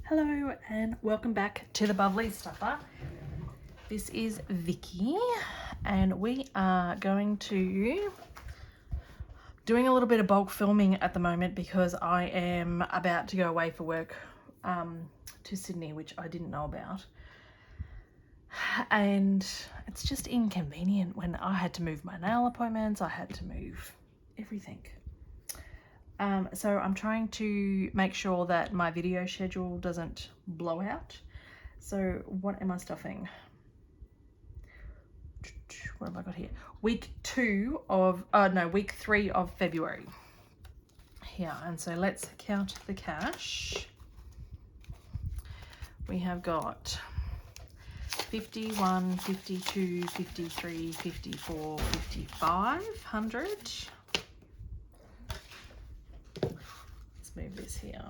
Hello and welcome back to the Bubbly Stuffer. This is Vicky and we are going to doing a little bit of bulk filming at the moment because I am about to go away for work to Sydney, which I didn't know about. And it's just inconvenient when I had to move my nail appointments, I had to move everything. So I'm trying to make sure that my video schedule doesn't blow out. So what am I stuffing? What have I got here? Week 3 of February. Here, and so let's count the cash. We have got 51, 52, 53, 54, 500. Move this here.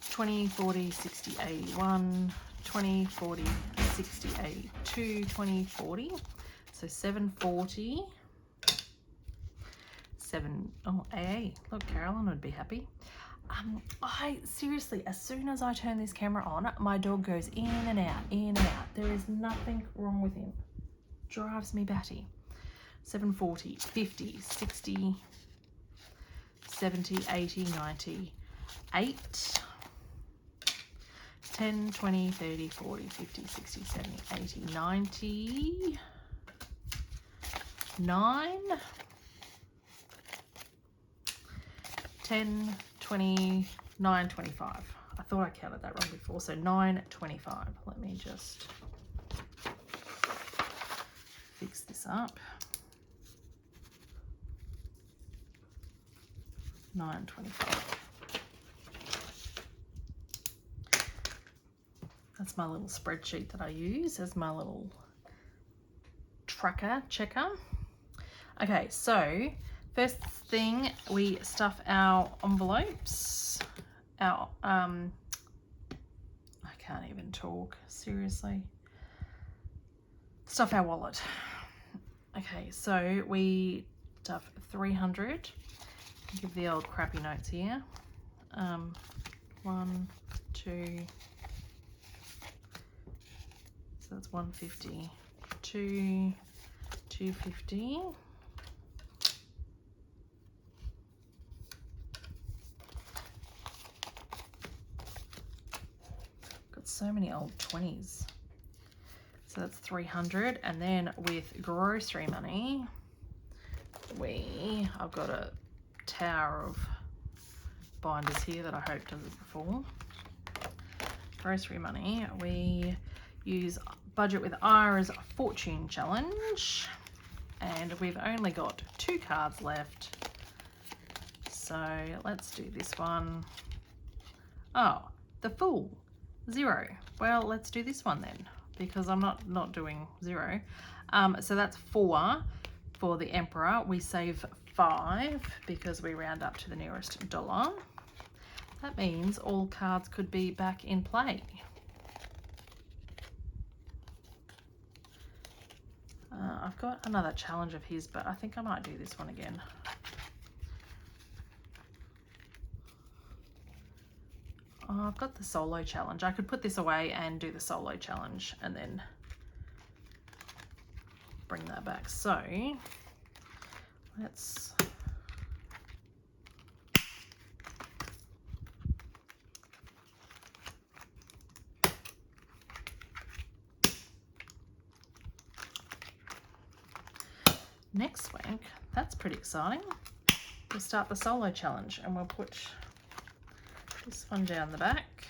20, 40, 60, 81, 20, 40, 60, 82, 20, 40. So 740. AA. Look, Carolyn would be happy. I seriously, as soon as I turn this camera on, my dog goes in and out, in and out. There is nothing wrong with him. Drives me batty. 740, 50, 60, 70, 80, 90, 8, 10, 20, 30, 40, 50, 60, 70, 80, 90, 9, 10, 20, 9, 25. I thought I counted that wrong before, so 9, 25. Let me just fix this up. 9.25. That's my little spreadsheet that I use as my little tracker checker. Okay, so first thing, we stuff our envelopes. I can't even talk, seriously. Stuff our wallet. Okay, so we stuff 300. Give the old crappy notes here. 1, 2, so that's 150, 2, 250. Got so many old 20s. So that's 300, and then with grocery money, I've got a tower of binders here that I hope does it before. Grocery money, we use Budget with Ira's Fortune Challenge, and we've only got 2 cards left, so let's do this one. Oh, the Fool, 0. Well, let's do this one then, because I'm not doing 0. So that's 4 for the Emperor. We save 5 because we round up to the nearest dollar. That means all cards could be back in play. I've got another challenge of his, but I think I might do this one again. Oh, I've got the solo challenge. I could put this away and do the solo challenge and then bring that back. So let's next week, that's pretty exciting. We'll start the solo challenge and we'll put this one down the back.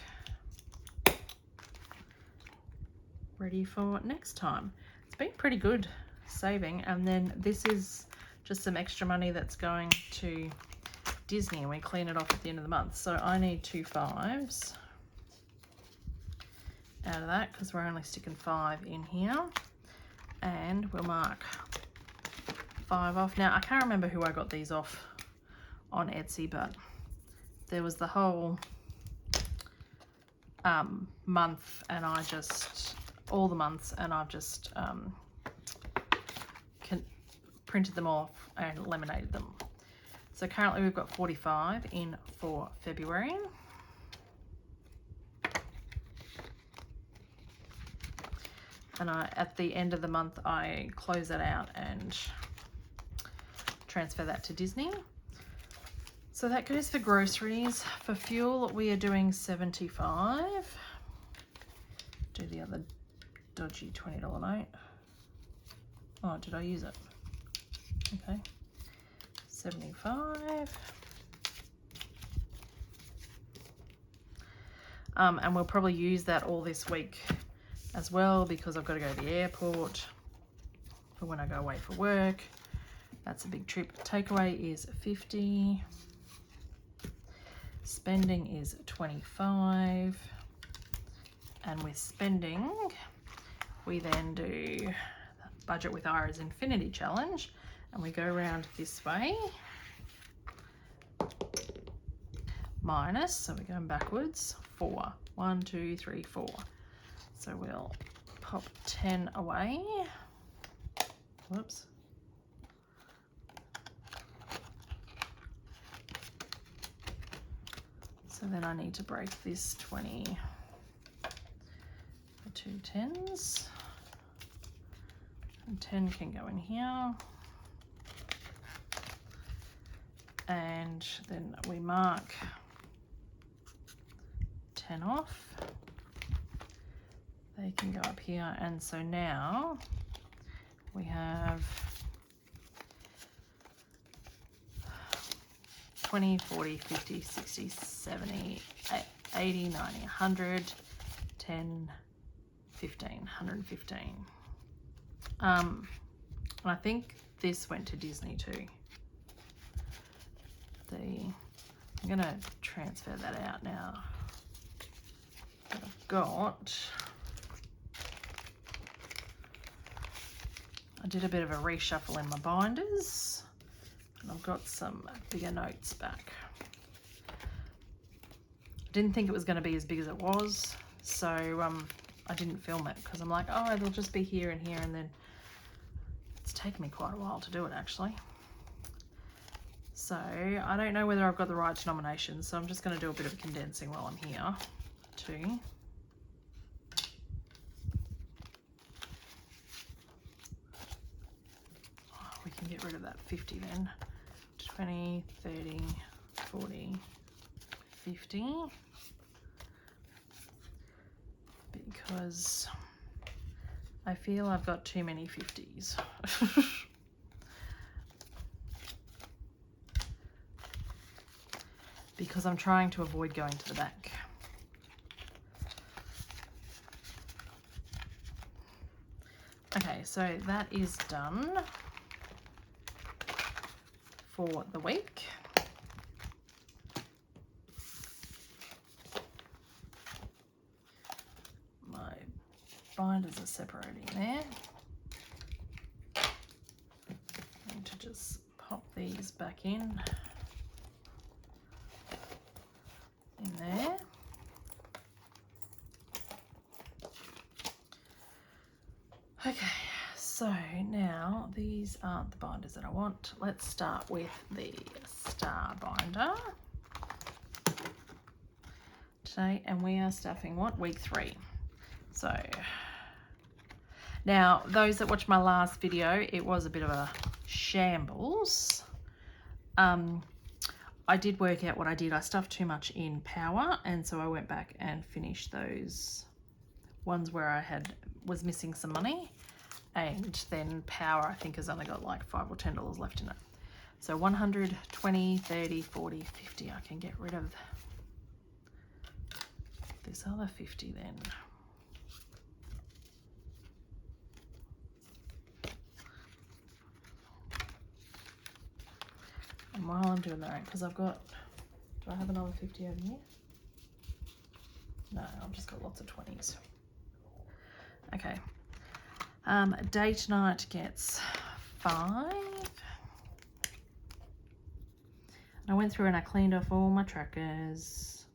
Ready for next time. It's been pretty good saving, and then this is just some extra money that's going to Disney and we clean it off at the end of the month. So I need 2 5s out of that because we're only sticking 5 in here, and we'll mark 5 off. Now I can't remember who I got these off on Etsy, but there was the whole month, and I just all the months, and I've just printed them off and laminated them. So currently we've got 45 in for February. And at the end of the month, I close that out and transfer that to Disney. So that goes for groceries. For fuel, we are doing $75. Do the other dodgy $20 note. Oh, did I use it? Okay. 75. And we'll probably use that all this week as well, because I've got to go to the airport for when I go away for work. That's a big trip. Takeaway is 50. Spending is 25. And with spending, we then do budget with Ira's Infinity Challenge, and we go around this way. Minus, so we're going backwards, 4. 1, 2, 3, 4. So we'll pop 10 away. Whoops. So then I need to break this 20 for 2 10s. And 10 can go in here. And then we mark 10 off. They can go up here. And so now we have 20, 40, 50, 60, 70, 80, 90, 100, 10, 15, 115. And I think this went to Disney too. I'm going to transfer that out now. I've got, I did a bit of a reshuffle in my binders, and I've got some bigger notes back. I didn't think it was going to be as big as it was, so I didn't film it because I'm like, oh, it'll just be here and here, and then it's taken me quite a while to do it actually. So I don't know whether I've got the right denominations, so I'm just going to do a bit of condensing while I'm here too. Oh, we can get rid of that 50 then. 20, 30, 40, 50. Because I feel I've got too many 50s. Because I'm trying to avoid going to the back. Okay, so that is done for the week. My binders are separating there. I need to just pop these back in there. Okay, so now these aren't the binders that I want. Let's start with the star binder today, and we are stuffing what? Week 3. So now those that watched my last video, it was a bit of a shambles. I did work out what I did. I stuffed too much in Power, and so I went back and finished those ones where I was missing some money, and then Power I think has only got like $5 or $10 left in it. So 100, 20, 30, 40, 50. I can get rid of this other 50 then. And while I'm doing that, because I've got, do I have another 50 over here? No, I've just got lots of 20s. Okay. Date night gets 5. I went through and I cleaned off all my trackers.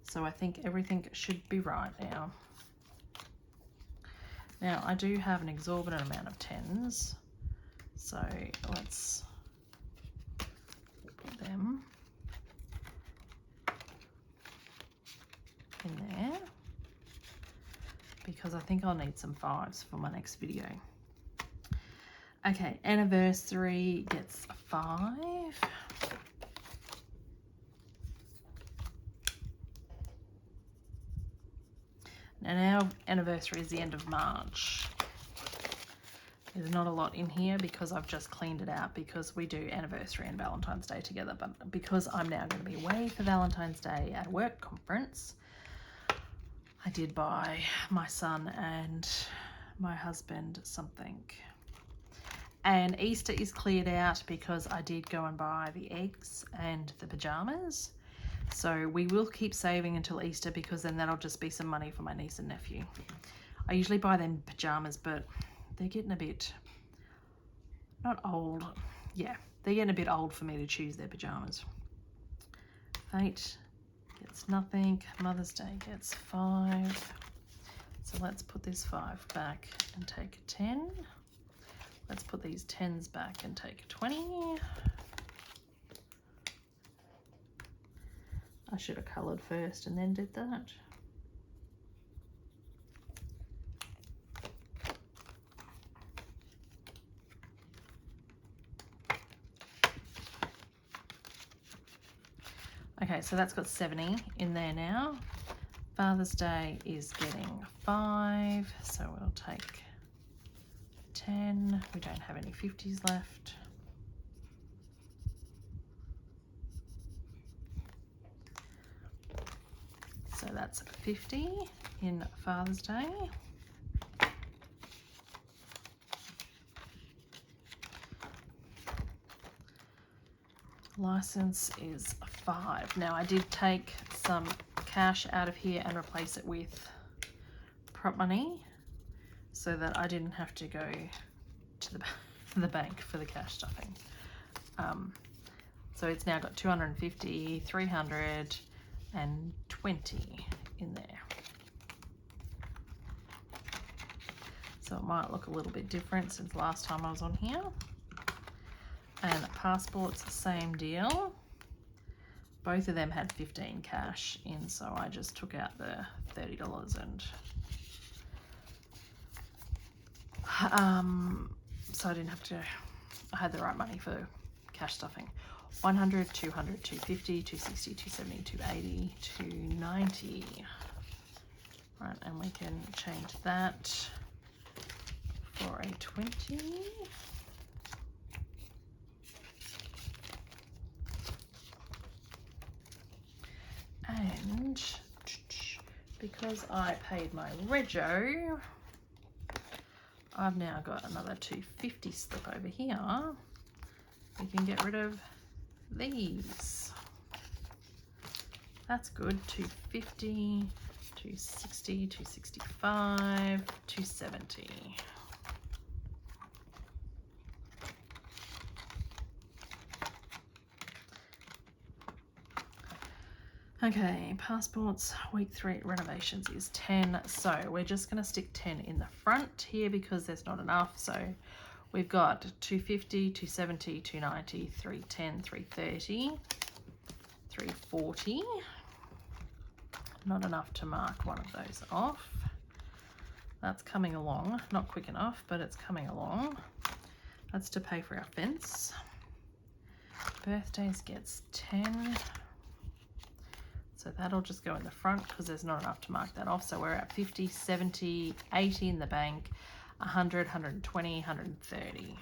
So I think everything should be right now. Now I do have an exorbitant amount of 10s. So let's put them in there, because I think I'll need some 5s for my next video. Okay, anniversary gets a 5. And our anniversary is the end of March. There's not a lot in here because I've just cleaned it out because we do anniversary and Valentine's Day together. But because I'm now going to be away for Valentine's Day at a work conference, I did buy my son and my husband something. And Easter is cleared out because I did go and buy the eggs and the pajamas. So we will keep saving until Easter because then that'll just be some money for my niece and nephew. I usually buy them pajamas, but they're getting a bit, not old, yeah, they're getting a bit old for me to choose their pajamas. Fate gets nothing. Mother's Day gets 5. So let's put this 5 back and take a 10. Let's put these 10s back and take a 20. I should have coloured first and then did that. Okay, so that's got 70 in there now. Father's Day is getting 5, so we'll take 10. We don't have any 50s left. So that's 50 in Father's Day. License is 5. Now I did take some cash out of here and replace it with prop money so that I didn't have to go to the bank for the cash stuffing. So it's now got 250, 300 and 20 in there. So it might look a little bit different since last time I was on here. And passports, same deal. Both of them had 15 cash in, so I just took out the $30 and so I didn't have to, I had the right money for cash stuffing. 100, 200, 250, 260, 270, 280, 290. Right, and we can change that for a 20. And because I paid my rego, I've now got another 250 slip over here. We can get rid of these. That's good. 250, 260, 265, 270. Okay, passports, week 3 renovations is 10. So we're just going to stick 10 in the front here because there's not enough. So we've got 250, 270, 290, 310, 330, 340. Not enough to mark one of those off. That's coming along. Not quick enough, but it's coming along. That's to pay for our fence. Birthdays gets 10. So that'll just go in the front because there's not enough to mark that off. So we're at 50, 70, 80 in the bank, 100, 120, 130.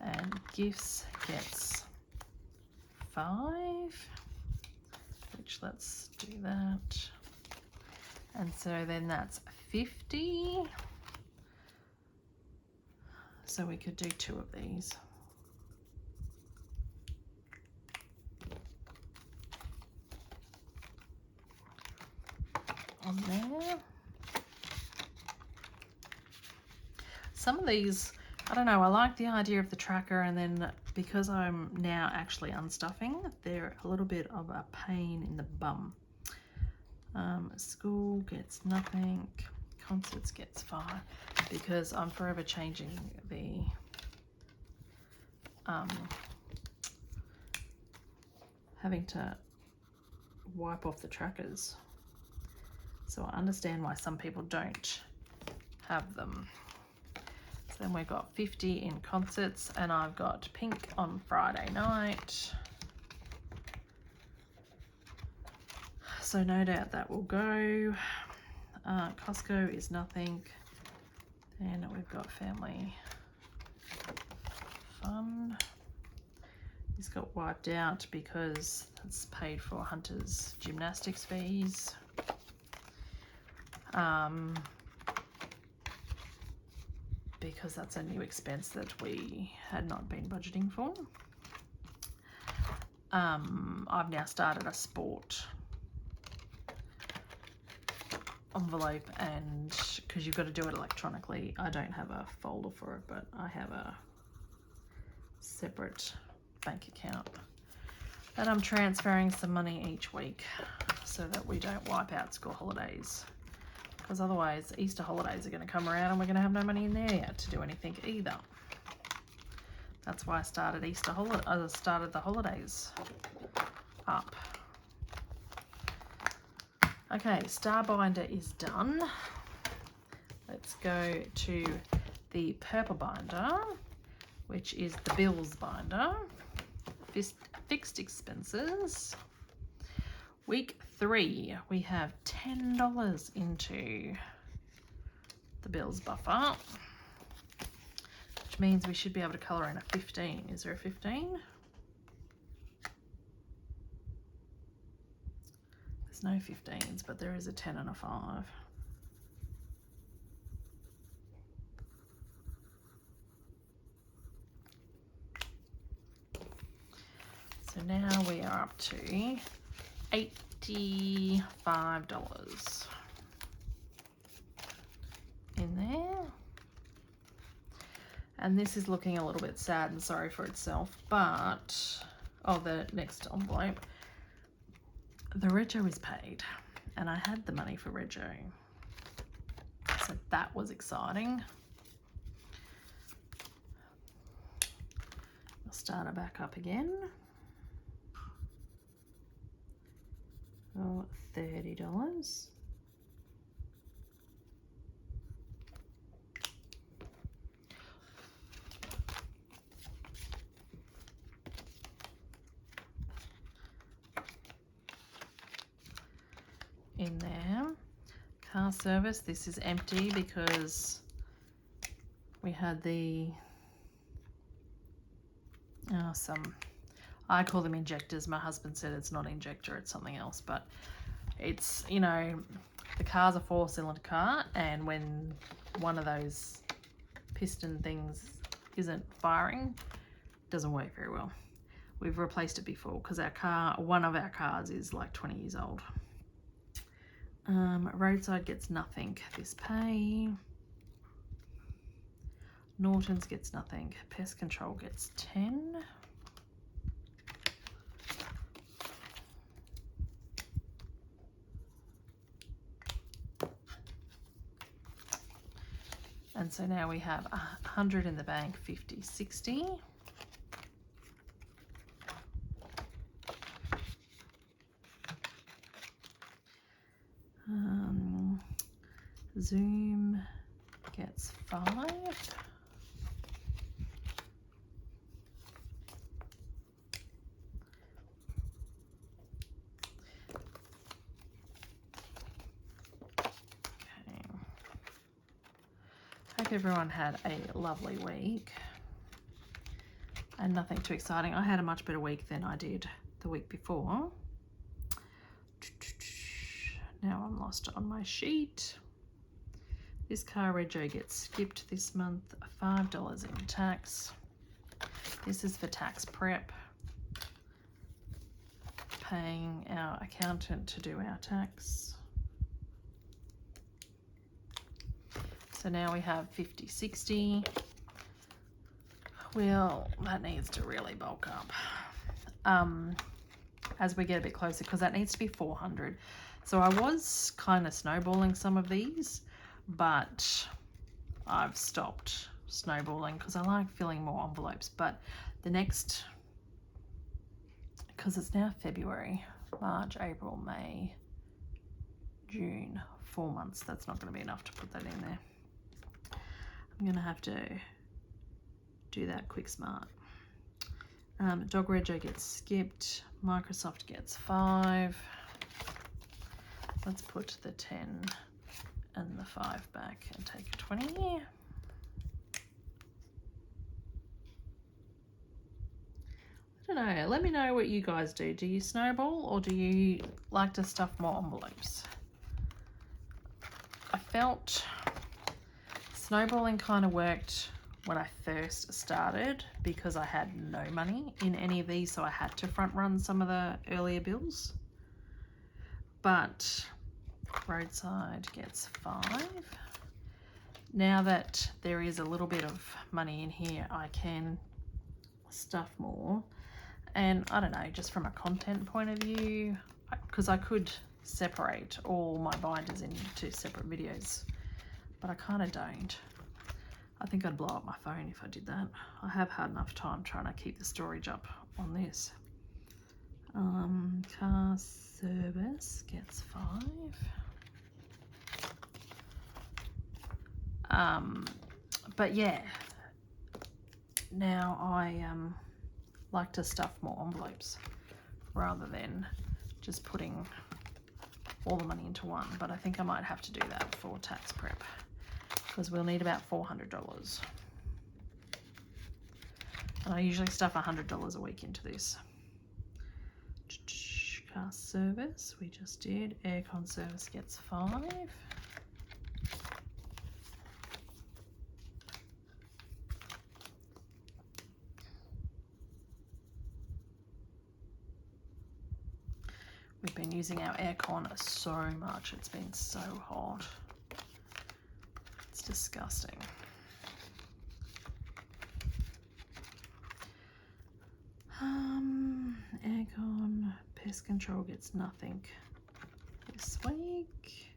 And gifts gets 5, which let's do that. And so then that's 50. So we could do 2 of these. On there. Some of these, I don't know, I like the idea of the tracker, and then because I'm now actually unstuffing, they're a little bit of a pain in the bum. School gets nothing. Concerts gets 5 because I'm forever changing the having to wipe off the trackers. So I understand why some people don't have them. So then we've got 50 in concerts, and I've got Pink on Friday night. So no doubt that will go. Costco is nothing. Then we've got Family Fun. This got wiped out because it's paid for Hunter's gymnastics fees. Because that's a new expense that we had not been budgeting for. I've now started a sport envelope, and because you've got to do it electronically, I don't have a folder for it, but I have a separate bank account that I'm transferring some money each week so that we don't wipe out school holidays, because otherwise Easter holidays are going to come around and we're going to have no money in there yet to do anything either. That's why I started started the holidays up. Okay, Star Binder is done. Let's go to the purple binder, which is the bills binder. Fixed expenses. Week 3, we have $10 into the bills buffer, which means we should be able to colour in a 15. Is there a 15? There's no 15s, but there is a 10 and a 5. So now we are up to $85 in there. And this is looking a little bit sad and sorry for itself, but, oh, the next envelope. The rego is paid, and I had the money for rego. So that was exciting. I'll start it back up again. Oh, $30. In there. Car service, this is empty because we had the I call them injectors. My husband said it's not injector, it's something else, but it's, you know, the car's a 4-cylinder car, and when one of those piston things isn't firing, it doesn't work very well. We've replaced it before because one of our cars is like 20 years old. Roadside gets nothing this pay. Norton's gets nothing. Pest control gets 10. And so now we have 100 in the bank, 50, 60. Zoom gets 5. Hope everyone had a lovely week and nothing too exciting. I had a much better week than I did the week before. Now I'm lost on my sheet. This car rego gets skipped this month, $5 in tax. This is for tax prep, paying our accountant to do our tax. So now we have 50, 60. Well, that needs to really bulk up as we get a bit closer, because that needs to be 400. So I was kind of snowballing some of these, but I've stopped snowballing because I like filling more envelopes. But the next because it's now February, March, April, May, June, 4 months. That's not going to be enough to put that in there. I'm going to have to do that quick smart. Dog Rego gets skipped. Microsoft gets 5. Let's put the 10 and the 5 back and take a 20. I don't know. Let me know what you guys do. Do you snowball or do you like to stuff more envelopes? I felt snowballing kind of worked when I first started because I had no money in any of these, so I had to front run some of the earlier bills. But Roadside gets 5. Now that there is a little bit of money in here, I can stuff more. And I don't know, just from a content point of view, because I could separate all my binders into separate videos, but I kind of don't. I think I'd blow up my phone if I did that. I have had enough time trying to keep the storage up on this. Car service gets 5. But yeah, now I like to stuff more envelopes rather than just putting all the money into one. But I think I might have to do that for tax prep because we'll need about $400. And I usually stuff $100 a week into this. Car service, we just did. Aircon service gets 5. We've been using our aircon so much. It's been so hot. It's disgusting. Aircon, pest control gets nothing this week.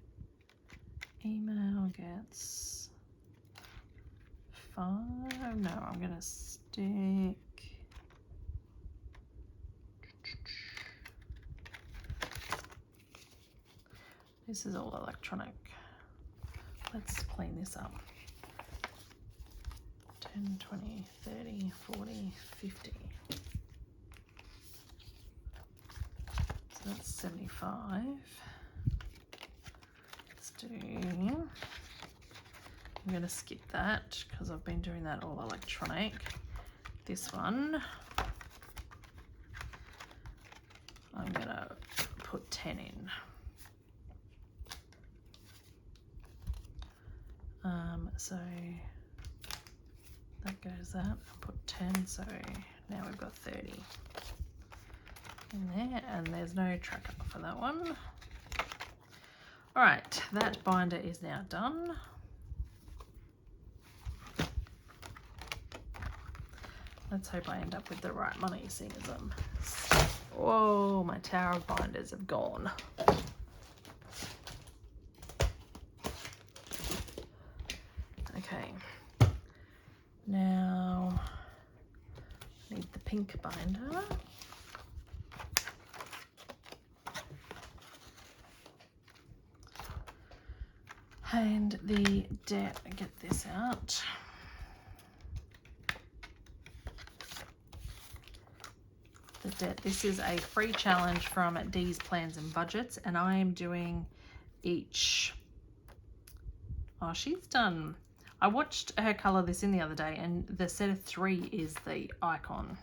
Email gets 5. No, I'm gonna stick. This is all electronic. Let's clean this up. 10, 20, 30, 40, 50. So that's 75. Let's do, I'm going to skip that because I've been doing that all electronic. This one, I'm going to put 10 in. So that goes that. I'll put 10, so now we've got 30 in there, and there's no tracker for that one. All right, that binder is now done. Let's hope I end up with the right money, seeing as whoa, my tower of binders have gone. Okay, now I need the pink binder. And the debt, get this out. The debt, this is a free challenge from Dee's Plans and Budgets, and I am doing each, oh, she's done, I watched her colour this in the other day, and the set of 3 is the icon,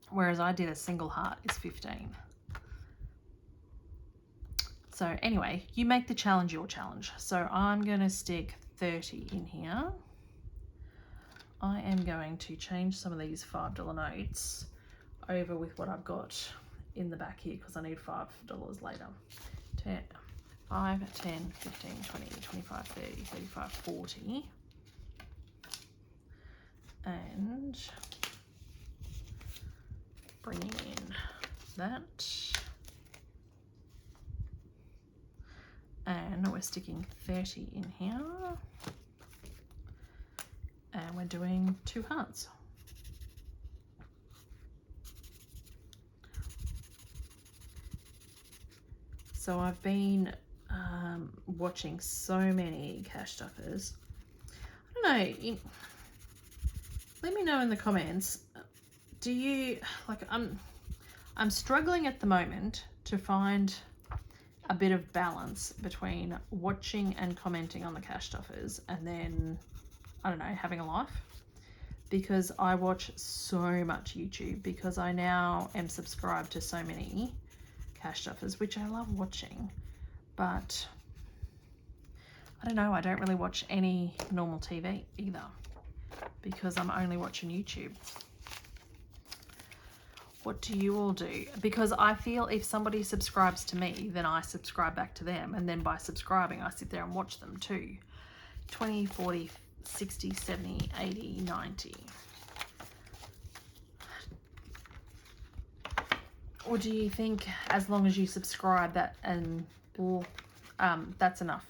whereas I did a single heart is 15. So anyway, you make the challenge your challenge. So I'm going to stick 30 in here. I am going to change some of these $5 notes over with what I've got in the back here because I need $5 later. 10, 5, 10, 15, 20, 25, 30, 35, 40. And bringing in that. And we're sticking 30 in here. And we're doing 2 hearts. So I've been watching so many cash stuffers. I don't know. Let me know in the comments. Do you like? I'm struggling at the moment to find a bit of balance between watching and commenting on the cash stuffers, and then I don't know, having a life. Because I watch so much YouTube, because I now am subscribed to so many cash stuffers, which I love watching, but I don't know, I don't really watch any normal TV either, because I'm only watching YouTube. What do you all do? Because I feel if somebody subscribes to me, then I subscribe back to them, and then by subscribing I sit there and watch them too. 20, 40, 60, 70, 80, 90. Or do you think as long as you subscribe that and that's enough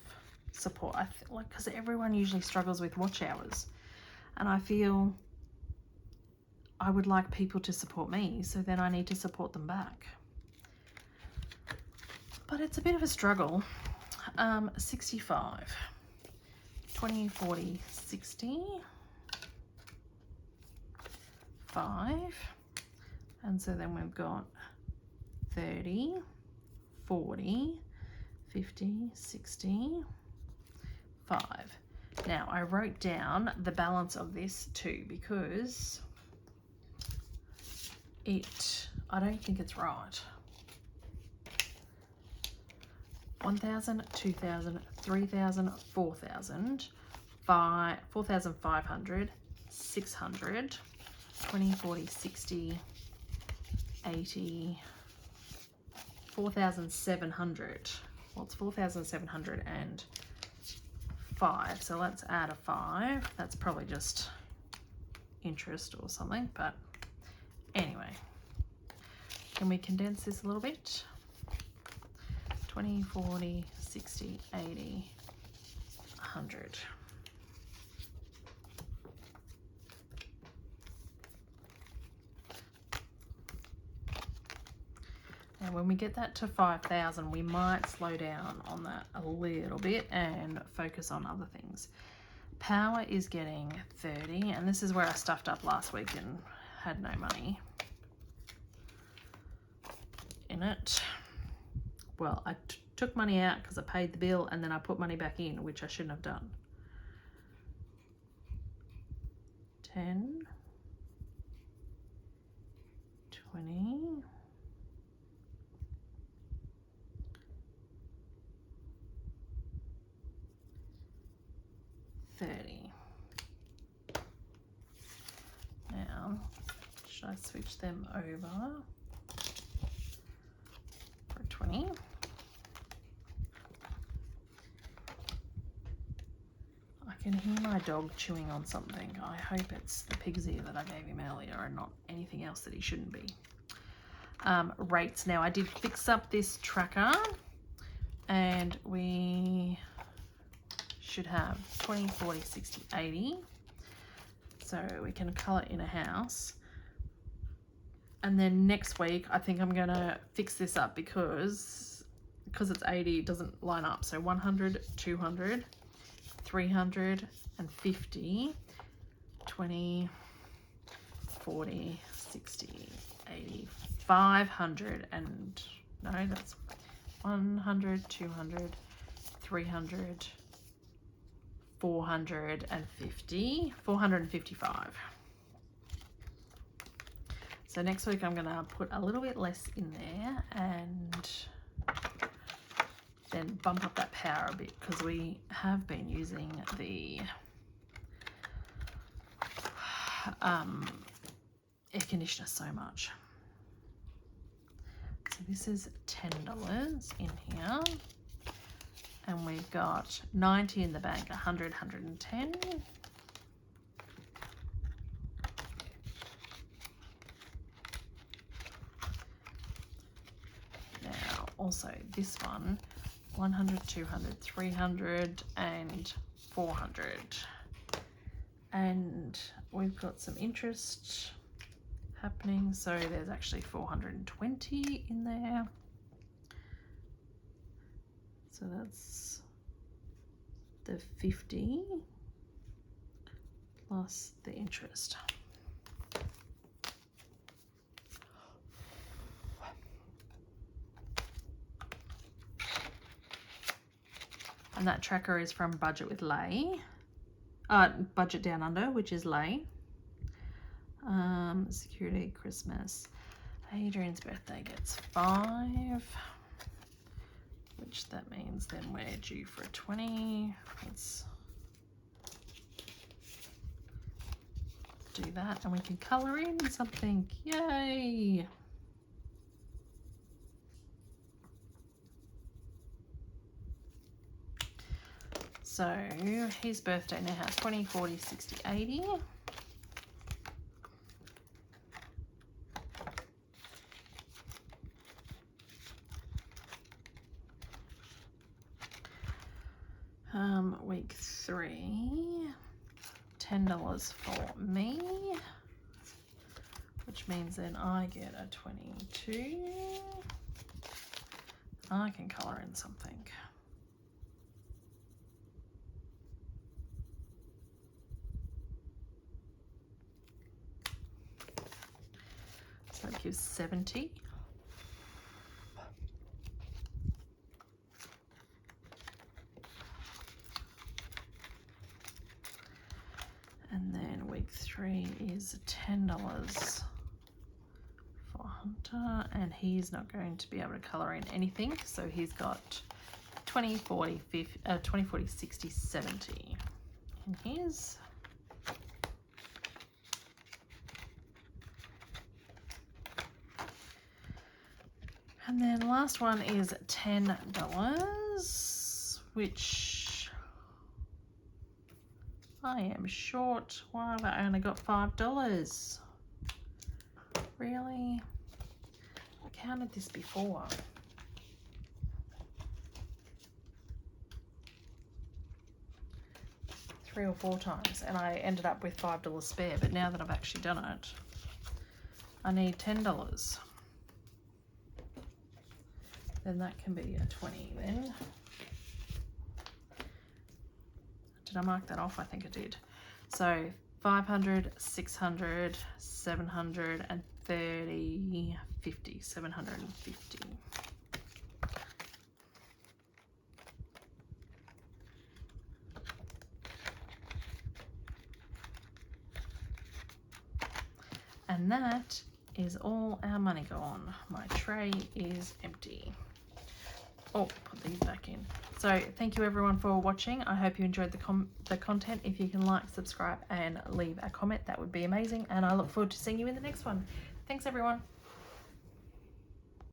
support? I feel like, because everyone usually struggles with watch hours, and I feel I would like people to support me, so then I need to support them back. But it's a bit of a struggle. 65, 20, 40, 60, 5, and so then we've got 30, 40, 50, 60, 5. Now I wrote down the balance of this too, because I don't think it's right. 1,000, 2,000, 3,000, 4,000, 4,500, 600, 20, 40, 60, 80, 4,700. Well, it's 4,705. So let's add a 5. That's probably just interest or something, but anyway. Can we condense this a little bit? 20, 40, 60, 80, 100. Now when we get that to 5,000, we might slow down on that a little bit and focus on other things. Power is getting 30, and this is where I stuffed up last week and had no money in it. Well, I took money out because I paid the bill, and then I put money back in, which I shouldn't have done. 10, 20, 30. Now, should I switch them over for 20? I can hear my dog chewing on something. I hope it's the pig's ear that I gave him earlier and not anything else that he shouldn't be. Rates. Now, I did fix up this tracker, and we should have 20, 40, 60, 80. So we can colour in a house. And then next week, I think I'm going to fix this up because it's 80, it doesn't line up. So 100, 200, 350, 20, 40, 60, 80, 500, and no, that's 100, 200, 300, 450, 455. So next week I'm going to put a little bit less in there and then bump up that power a bit, because we have been using the air conditioner so much. So this is $10 in here, and we've got 90 in the bank, 100, 110. Now also this one, 100, 200, 300, and 400. And we've got some interest happening, so there's actually 420 in there. So that's the 50 plus the interest. And that tracker is from Budget with Lay. Budget Down Under, which is Lay. Security, Christmas. Adrian's birthday gets 5, which that means then we're due for a 20. Let's do that and we can colour in something. Yay! So his birthday now has 20, 40, 60, 80. Week 3, $10 for me, which means then I get a 22. I can colour in something. So that gives 70. And then week 3 is $10 for Hunter, and he's not going to be able to colour in anything, so he's got 20, 40, 50, 20, 40, 60, 70 in his. And then last one is $10, which I am short. Why have I only got $5? Really? I counted this before. Three or 4 times, and I ended up with $5 spare, but now that I've actually done it, I need $10. Then that can be a 20 then. Did I mark that off? I think I did. So 500, 600, 730, 50, 750. And that is all our money gone. My tray is empty. Oh, put these back in. So thank you everyone for watching. I hope you enjoyed the content. If you can like, subscribe and leave a comment, that would be amazing. And I look forward to seeing you in the next one. Thanks everyone.